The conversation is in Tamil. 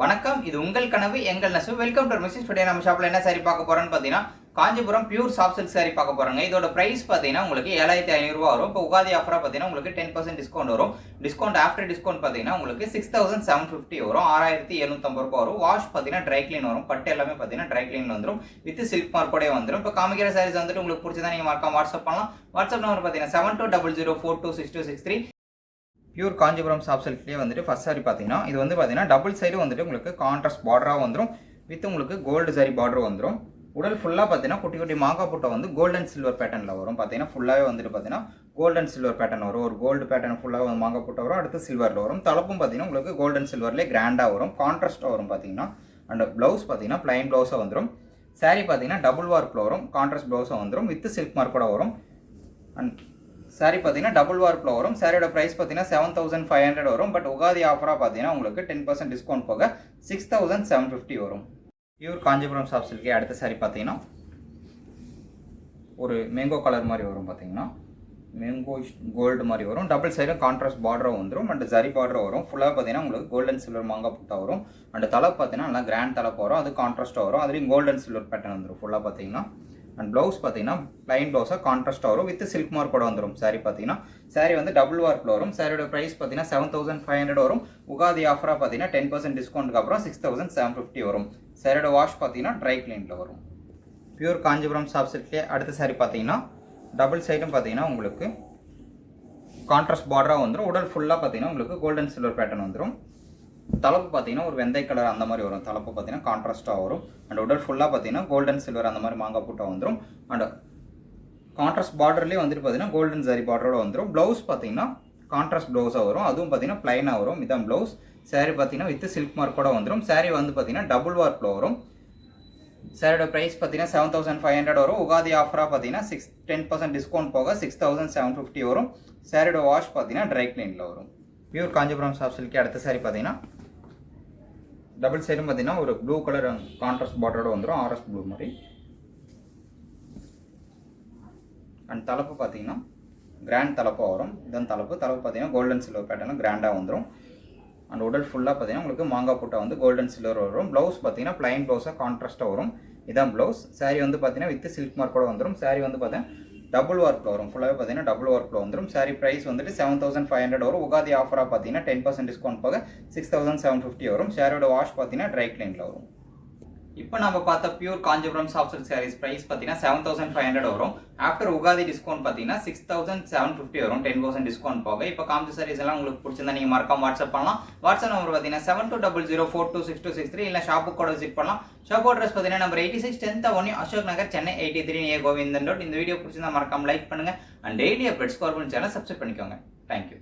வணக்கம், இது உங்கள் கனவு எங்கள் நெசவு. Welcome to Mrs today. நம்ம ஷாப்ல என்ன சாரி பார்க்க போறோம்னு பார்த்தீங்கன்னா Kanchipuram pure soft silk sari பார்க்க போறோங்க. இதோட பிரைஸ் பார்த்தீங்கன்னா உங்களுக்கு 7500 ரூபாய் வரும். இப்போ உகாதி ஆஃபரா பார்த்தீங்கன்னா உங்களுக்கு 10% டிஸ்கவுண்ட் வரும். டிஸ்கவுண்ட் ஆஃப்டர் டிஸ்கவுண்ட் பார்த்தீங்கன்னா உங்களுக்கு 6750 வரும். 6750 ரூபாய் வரும். வாஷ் பார்த்தீங்கன்னா ட்ரை கிளீன் வரும். பட்டு எல்லாமே பார்த்தீங்கன்னா ட்ரை கிளீன் வந்துடும். வித் சில்க் மார்க்கோட வந்துடும். இப்போ காமிக்கிற சாரீஸ் வந்துட்டு உங்களுக்கு பிடிச்சதா நீங்க மறக்காம வாட்ஸ்அப் பண்ணலாம். வாட்ஸ்அப் நம்பர் பார்த்தீங்கன்னா 7200426263. பியூர் காஞ்சிபுரம் சாஃப்ட் சில்க்லேயே வந்துட்டு ஃபர்ஸ்ட் சாரி பார்த்தீங்கன்னா இது வந்து பார்த்தீங்கன்னா டபுள் சைடு வந்துட்டு உங்களுக்கு கான்ட்ராஸ்ட் பார்டராக வந்துடும். வித் உங்களுக்கு கோல்டு சாரி பார்டர் வந்துடும். உடல் ஃபுல்லாக பார்த்தீங்கன்னா குட்டி குட்டி மாங்கா புட்டை வந்து கோல்டன் சில்வர் பேட்டர்னில் வரும். பார்த்தீங்கன்னா ஃபுல்லாகவே வந்துட்டு பார்த்தீங்கன்னா கோல்டன் சில்வர் பேட்டர்ன் வரும். ஒரு கோல்டு பேட்டர்ன் ஃபுல்லாக வந்து மாங்கா புட்டை வரும். அடுத்து சில்வரில் வரும். தலப்பும் பார்த்தீங்கன்னா உங்களுக்கு கோல்டன் சில்வர்லேயே கிராண்டாக வரும். கான்ட்ராஸ்ட்டாக வரும் பார்த்தீங்கன்னா. அண்ட் ப்ளவுஸ் பார்த்தீங்கன்னா பிளைன் ப்ளவுஸாக வந்துடும். சாரி பார்த்தீங்கன்னா டபுள் வார்ப்பில் வரும். கான்ட்ராஸ்ட் ப்ளவுஸாக வந்துடும். வித் சில்க் மார்க்கோட வரும். அண்ட் சாரி பார்த்தீங்கன்னா டபுள் வார்ப்பில் வரும். சாரியோட ப்ரைஸ் பார்த்தீங்கன்னா 7500 வரும். பட் உகாதி ஆஃபராக பார்த்தீங்கன்னா உங்களுக்கு 10% டிஸ்கவுண்ட் போக 6750 வரும். பியூர் காஞ்சிபுரம் சாஃப்ட் சில்கே அடுத்த சாரி பார்த்தீங்கன்னா ஒரு மேங்கோ கலர் மாதிரி வரும். பார்த்தீங்கன்னா மேங்கோ கோல்டு மாதிரி வரும். டபுள் சைடும் கான்ட்ராஸ்ட் பார்டரும் வந்துடும். அண்ட் ஜரி பார்டர் வரும். ஃபுல்லாக பார்த்தீங்கன்னா உங்களுக்கு கோல்டன் சில்வர் மாங்கா புட்டா வரும். அண்ட் தலைப்பு பார்த்தீங்கன்னா நல்லா கிராண்ட் தலைப்பு வரும். அது கான்ட்ராஸ்ட்டாக வரும். அதுலேயும் கோல்டன் சில்வர் பேட்டர்ன் வந்துடும் ஃபுல்லாக பார்த்தீங்கன்னா. அண்ட் ப்ளவுஸ் பார்த்தீங்கன்னா பிளைன் ப்ளவுஸாக கான்ட்ராஸ்ட்டாக வரும். வித் சில்க் மார்க் கூட வந்துடும். சாரி பார்த்தீங்கன்னா சாரி வந்து டபுள் வார்ப்பில் வரும். சாரியோட ப்ரைஸ் பார்த்தீங்கன்னா 7500 வரும். உகாதி ஆஃபராக பார்த்தீங்கன்னா 10% டிஸ்கவுண்ட்டுக்கு அப்புறம் 6750 வரும். சாரியோட வாஷ் பார்த்தீங்கன்னா ட்ரை கிளீனில் வரும். பியூர் காஞ்சிபுரம் சாஃப்ட் சில்க்லேயே அடுத்த சாரி பார்த்தீங்கன்னா டபுள் சைடும் பார்த்தீங்கன்னா உங்களுக்கு கான்ட்ராஸ்ட் பார்டராக வந்துடும். உடல் ஃபுல்லாக பார்த்தீங்கன்னா உங்களுக்கு கோல்டன் சில்வர் பேட்டர்ன் வந்துடும். தலைப்பு பார்த்தீங்கன்னா ஒரு வெந்தய கலர் அந்த மாதிரி வரும். தலைப்பு பார்த்தீங்கன்னா கான்ட்ராஸ்ட்டாக வரும். அண்ட் உடல் ஃபுல்லாக பார்த்தீங்கன்னா கோல்டன் சில்வர் அந்த மாதிரி மாங்கா புட்டா வந்துடும். அண்ட் கான்ட்ராஸ்ட் பார்டர்லேயே வந்துட்டு பார்த்தீங்கன்னா கோல்டன் ஜரி பார்டரோட வந்துடும். ப்ளவுஸ் பார்த்தீங்கன்னா கான்ட்ராஸ்ட் ப்ளவுஸாக வரும். அதுவும் பார்த்தீங்கன்னா பிளைனாக வரும். இதான் ப்ளவுஸ். சாரி பார்த்தீங்கன்னா வித் சில்க் மார்க்கோட வந்துடும். சாரி வந்து பார்த்தீங்கன்னா டபுள் வார்ப்பில் வரும். சாரியோட ப்ரைஸ் பார்த்தீங்கன்னா 7500 வரும். உகாதி ஆஃபராக பார்த்தீங்கன்னா 10% டிஸ்கவுண்ட் போக 6750 வரும். சாரியோட வாஷ் பார்த்தீங்கன்னா ட்ரை கிளீனில் வரும். பியூர் காஞ்சிபுரம் சாஃப்ட் சில்கே அடுத்த சாரி பார்த்தீங்கன்னா டபுள் சைடும் பார்த்தீங்கன்னா ஒரு ப்ளூ கலர் கான்ட்ராஸ்ட் பார்டரோட வந்துடும். ஆர்எஸ் ப்ளூ மாதிரி. அண்ட் தலைப்பு பார்த்தீங்கன்னா கிராண்ட் தலைப்பாக வரும். இதன் தலைப்பு பார்த்தீங்கன்னா கோல்டன் சில்வர் பேட்டர்னில் கிராண்டாக வந்துடும். அண்ட் உடல் ஃபுல்லாக பார்த்தீங்கன்னா உங்களுக்கு மாங்கா புட்டா வந்து கோல்டன் சில்வர் வரும். ப்ளவுஸ் பார்த்தீங்கன்னா பிளைன் ப்ளவுஸாக கான்ட்ராஸ்ட்டாக வரும். இதான் ப்ளவுஸ். சாரி வந்து பார்த்தீங்கன்னா வித் சில்க் மார்க்கோட வந்துடும். சாரி வந்து பார்த்தீங்கன்னா டபுள் ஒர்க்கில் வரும். ஃபுல்லாகவே பார்த்தீங்கன்னா டபுள் ஒர்க்கில் வந்துடும். சாரி ப்ரைஸ் வந்துட்டு 7500 வரும். உகாதி ஆஃபராக பார்த்தீங்கன்னா 10% டிஸ்கவுண்ட் போக 6750 வரும். சாரியோட வாஷ் பார்த்தீங்கன்னா ட்ரை கிளீனில் வரும். இப்போ நம்ம பார்த்த pure Kanchipuram soft silk saris price பார்த்தீங்கன்னா 7500 வரும். ஆஃப்டர் உகாதி டிஸ்கவுண்ட் பார்த்தீங்கன்னா 6750 வரும். 10% டிஸ்கவுண்ட் போக. இப்போ காமிச்ச சாரீஸ் எல்லாம் உங்களுக்கு பிடிச்சிருந்தா நீங்கள் மறக்காம வாட்ஸ்அப் பண்ணலாம். வாட்ஸ்அப் நம்பர் பார்த்தீங்கன்னா 7200426263. இல்லை ஷாப்புக்கு கூட விசிட் பண்ணலாம். ஷாப் அட்ரஸ் பார்த்தீங்கன்னா number 86 10th Avenue, Ashok Nagar, Chennai 83 near Govindan road. இந்த வீடியோ பிடிச்சிருந்தா மறக்காம லைக் பண்ணுங்க. அண்ட் டெய்லி அப்டேட்ஸ் கோர்பன் சேனல் சப்ஸ்கிரைப் பண்ணிக்கோங்க. தேங்க்யூ.